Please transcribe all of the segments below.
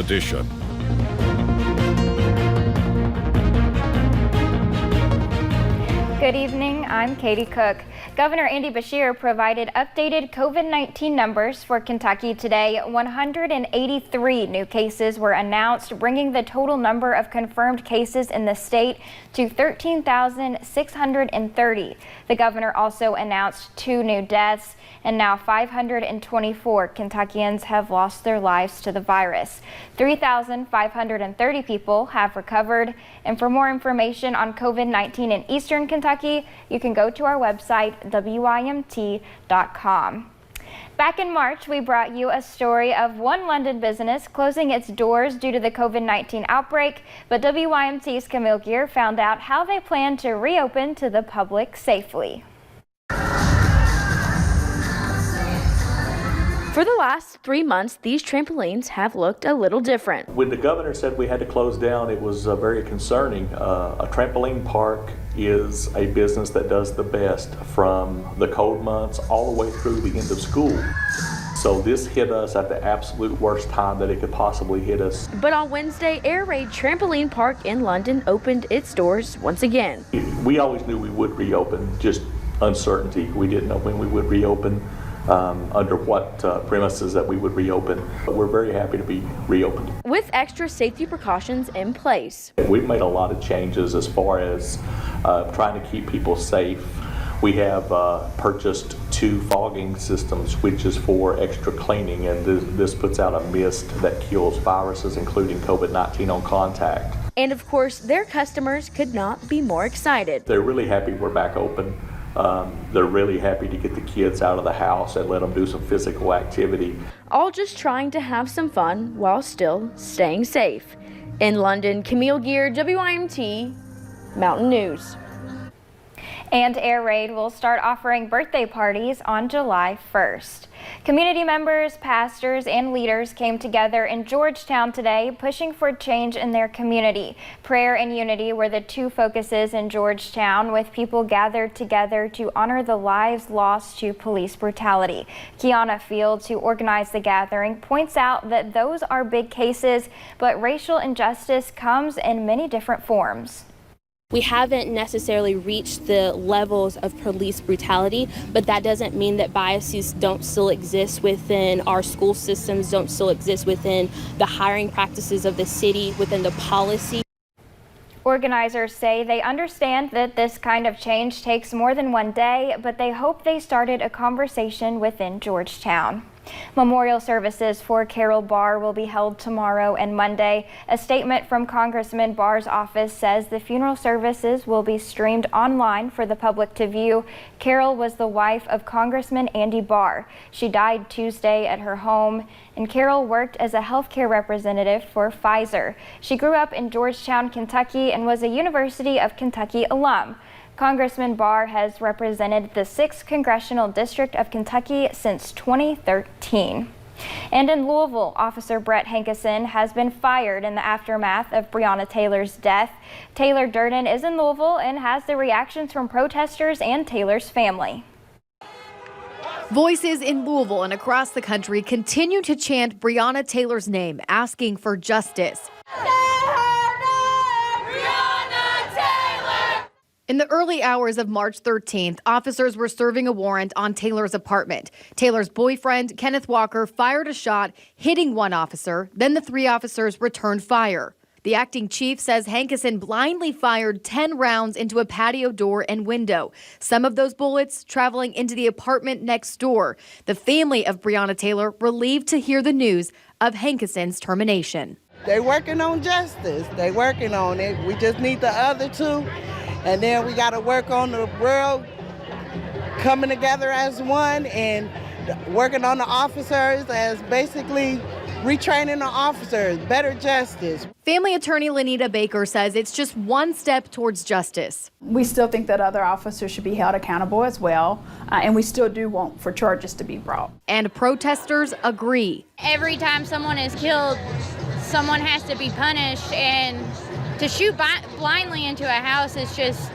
edition. Good evening, I'm Katie Cook. Governor Andy Beshear provided updated COVID-19 numbers for Kentucky today. 183 new cases were announced, bringing the total number of confirmed cases in the state to 13,630. The governor also announced 2 new deaths, and now 524 Kentuckians have lost their lives to the virus. 3,530 people have recovered. And for more information on COVID-19 in Eastern Kentucky, you can go to our website, WIMT.com. Back in March, we brought you a story of one London business closing its doors due to the COVID-19 outbreak, but WIMT's Camille Gear found out how they plan to reopen to the public safely. For the last 3 months, these trampolines have looked a little different. When the governor said we had to close down, it was very concerning. A trampoline park is a business that does the best from the cold months all the way through the end of school. So this hit us at the absolute worst time that it could possibly hit us. But on Wednesday, Raid Trampoline Park in London opened its doors once again. We always knew we would reopen, just uncertainty. We didn't know when we would reopen. Under what premises that we would reopen. But we're very happy to be reopened. With extra safety precautions in place. We've made a lot of changes as far as trying to keep people safe. We have purchased 2 fogging systems, which is for extra cleaning, and this puts out a mist that kills viruses, including COVID-19 on contact. And of course, their customers could not be more excited. They're really happy we're back open. They're really happy to get the kids out of the house and let them do some physical activity. All just trying to have some fun while still staying safe. In London, Camille Gear, WIMT, Mountain News. And Air Raid will start offering birthday parties on July 1st. Community members, pastors, and leaders came together in Georgetown today, pushing for change in their community. Prayer and unity were the 2 focuses in Georgetown, with people gathered together to honor the lives lost to police brutality. Kiana Fields, who organized the gathering, points out that those are big cases, but racial injustice comes in many different forms. We haven't necessarily reached the levels of police brutality, but that doesn't mean that biases don't still exist within our school systems, don't still exist within the hiring practices of the city, within the policy. Organizers say they understand that this kind of change takes more than one day, but they hope they started a conversation within Georgetown. Memorial services for Carol Barr will be held tomorrow and Monday. A statement from Congressman Barr's office says the funeral services will be streamed online for the public to view. Carol was the wife of Congressman Andy Barr. She died Tuesday at her home, and Carol worked as a healthcare representative for Pfizer. She grew up in Georgetown, Kentucky, and was a University of Kentucky alum. Congressman Barr has represented the 6th Congressional District of Kentucky since 2013. And in Louisville, Officer Brett Hankison has been fired in the aftermath of Breonna Taylor's death. Taylor Durden is in Louisville and has the reactions from protesters and Taylor's family. Voices in Louisville and across the country continue to chant Breonna Taylor's name, asking for justice. In the early hours of March 13th, officers were serving a warrant on Taylor's apartment. Taylor's boyfriend, Kenneth Walker, fired a shot, hitting one officer. Then the 3 officers returned fire. The acting chief says Hankison blindly fired 10 rounds into a patio door and window, some of those bullets traveling into the apartment next door. The family of Breonna Taylor relieved to hear the news of Hankison's termination. They're working on justice. They're working on it. We just need the other 2. And then we got to work on the world coming together as one and working on the officers as basically retraining the officers, better justice. Family attorney Lenita Baker says it's just one step towards justice. We still think that other officers should be held accountable as well, and we still do want for charges to be brought. And protesters agree. Every time someone is killed, someone has to be punished, and to shoot blindly into a house is just,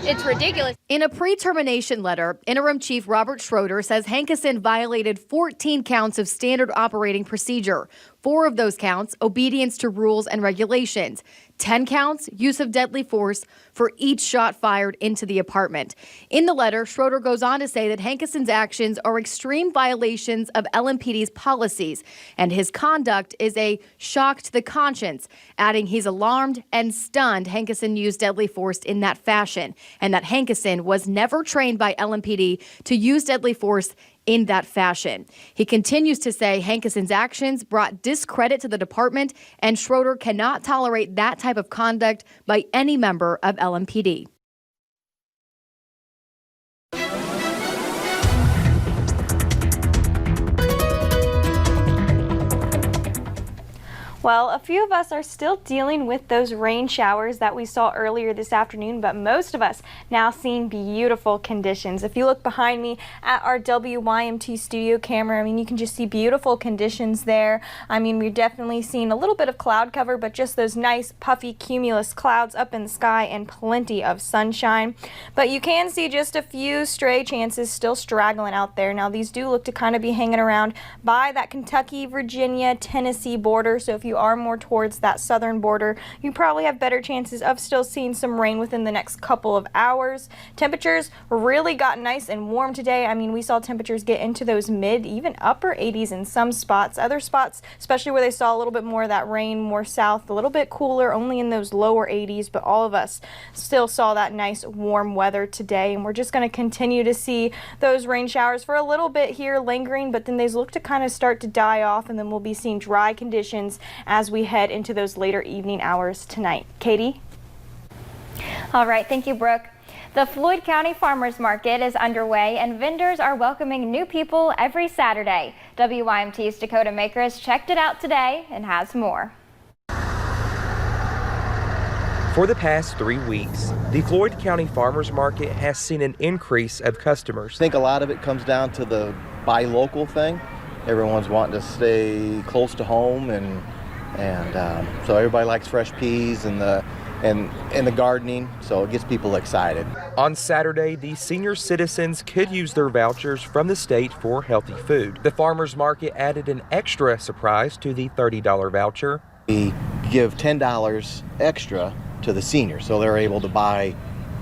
it's ridiculous. In a pre-termination letter, Interim Chief Robert Schroeder says Hankison violated 14 counts of standard operating procedure. 4 of those counts, obedience to rules and regulations. 10 counts, use of deadly force for each shot fired into the apartment. In the letter, Schroeder goes on to say that Hankison's actions are extreme violations of LMPD's policies, and his conduct is a shock to the conscience, adding he's alarmed and stunned Hankison used deadly force in that fashion, and that Hankison was never trained by LMPD to use deadly force in that fashion. He continues to say Hankison's actions brought discredit to the department, and Schroeder cannot tolerate that type of conduct by any member of LMPD. Well, a few of us are still dealing with those rain showers that we saw earlier this afternoon, but most of us now seeing beautiful conditions. If you look behind me at our WYMT studio camera, I mean, you can just see beautiful conditions there. I mean, we're definitely seeing a little bit of cloud cover, but just those nice puffy cumulus clouds up in the sky and plenty of sunshine. But you can see just a few stray chances still straggling out there. Now, these do look to kind of be hanging around by that Kentucky, Virginia, Tennessee border. So if you are more towards that southern border, you probably have better chances of still seeing some rain within the next couple of hours. Temperatures really got nice and warm today. I mean, we saw temperatures get into those mid, even upper 80s in some spots. Other spots, especially where they saw a little bit more of that rain, more south, a little bit cooler, only in those lower 80s, but all of us still saw that nice warm weather today, and we're just going to continue to see those rain showers for a little bit here lingering, but then they look to kind of start to die off, and then we'll be seeing dry conditions as we head into those later evening hours tonight. Katie? All right, thank you, Brooke. The Floyd County Farmers Market is underway, and vendors are welcoming new people every Saturday. WYMT's Dakota Makers checked it out today and has more. For the past 3 weeks, the Floyd County Farmers Market has seen an increase of customers. I think a lot of it comes down to the buy local thing. Everyone's wanting to stay close to home, and so everybody likes fresh peas and the gardening, so it gets people excited. On Saturday, the senior citizens could use their vouchers from the state for healthy food. The farmers market added an extra surprise to the $30 voucher. We give $10 extra to the seniors, so they're able to buy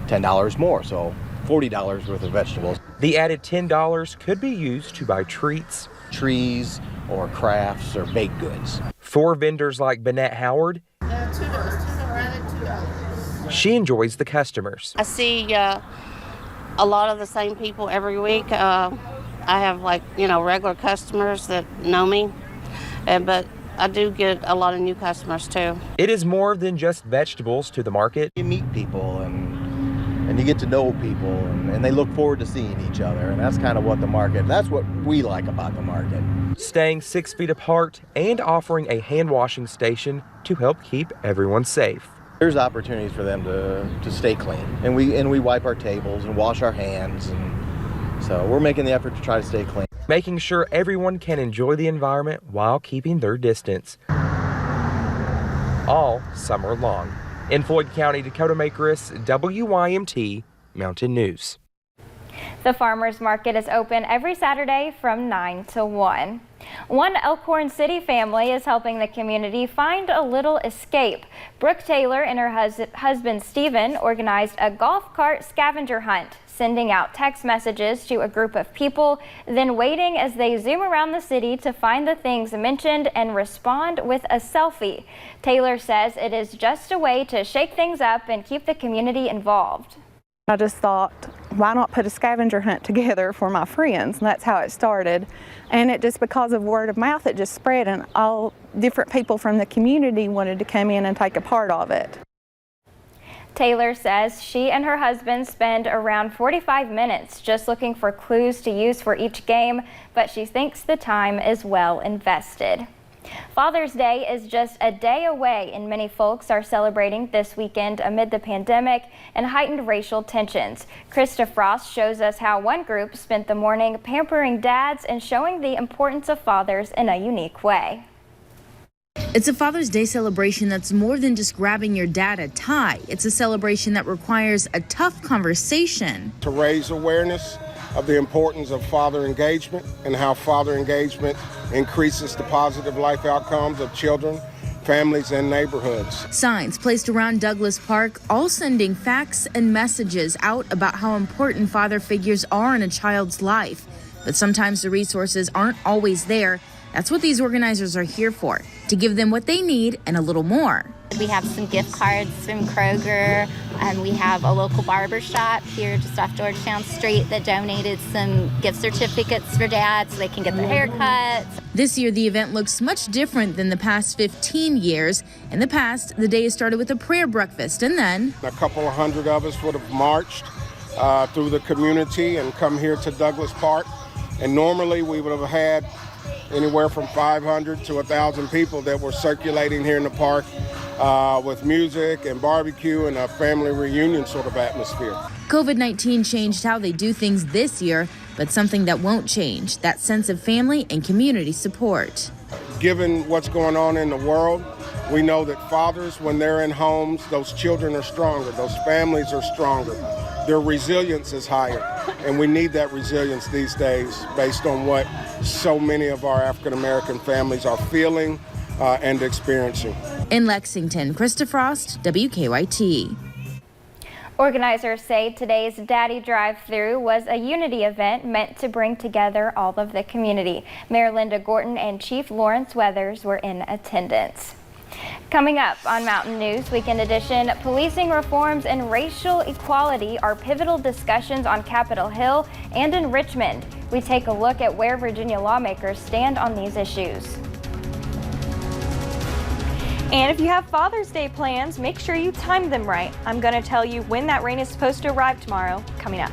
$10 more, so $40 worth of vegetables. The added $10 could be used to buy treats, or crafts or baked goods. For vendors like Bennett Howard, she enjoys the customers. I see a lot of the same people every week. I have regular customers that know me, but I do get a lot of new customers too. It is more than just vegetables to the market. You meet people and you get to know people, and they look forward to seeing each other, and that's kind of what that's what we like about the market. Staying 6 feet apart and offering a hand washing station to help keep everyone safe. There's opportunities for them to stay clean, and we wipe our tables and wash our hands, and so we're making the effort to try to stay clean. Making sure everyone can enjoy the environment while keeping their distance. All summer long. In Floyd County, Dakota Makers, WYMT Mountain News. The farmers market is open every Saturday from 9 to 1. One Elkhorn City family is helping the community find a little escape. Brooke Taylor and her husband Stephen organized a golf cart scavenger hunt, sending out text messages to a group of people, then waiting as they zoom around the city to find the things mentioned and respond with a selfie. Taylor says it is just a way to shake things up and keep the community involved. I just thought, why not put a scavenger hunt together for my friends? And that's how it started. And it just, because of word of mouth, it just spread, and all different people from the community wanted to come in and take a part of it. Taylor says she and her husband spend around 45 minutes just looking for clues to use for each game, but she thinks the time is well invested. Father's Day is just a day away, and many folks are celebrating this weekend amid the pandemic and heightened racial tensions. Krista Frost shows us how one group spent the morning pampering dads and showing the importance of fathers in a unique way. It's a Father's Day celebration that's more than just grabbing your dad a tie. It's a celebration that requires a tough conversation. To raise awareness of the importance of father engagement and how father engagement increases the positive life outcomes of children, families, and neighborhoods. Signs placed around Douglas Park, all sending facts and messages out about how important father figures are in a child's life. But sometimes the resources aren't always there. That's what these organizers are here for, to give them what they need and a little more. We have some gift cards from Kroger, and we have a local barber shop here just off Georgetown Street that donated some gift certificates for dads so they can get their haircuts. This year, the event looks much different than the past 15 years. In the past, the day started with a prayer breakfast, and then a couple of hundred of us would have marched through the community and come here to Douglas Park. And normally we would have had anywhere from 500 to 1,000 people that were circulating here in the park with music and barbecue and a family reunion sort of atmosphere. COVID-19 changed how they do things this year, but something that won't change, that sense of family and community support. Given what's going on in the world, we know that fathers, when they're in homes, those children are stronger, those families are stronger, their resilience is higher, and we need that resilience these days based on what so many of our African American families are feeling and experiencing. In Lexington, Krista Frost, WKYT. Organizers say today's Daddy Drive-Thru was a unity event meant to bring together all of the community. Mayor Linda Gorton and Chief Lawrence Weathers were in attendance. Coming up on Mountain News Weekend Edition, policing reforms and racial equality are pivotal discussions on Capitol Hill and in Richmond. We take a look at where Virginia lawmakers stand on these issues. And if you have Father's Day plans, make sure you time them right. I'm going to tell you when that rain is supposed to arrive tomorrow, coming up.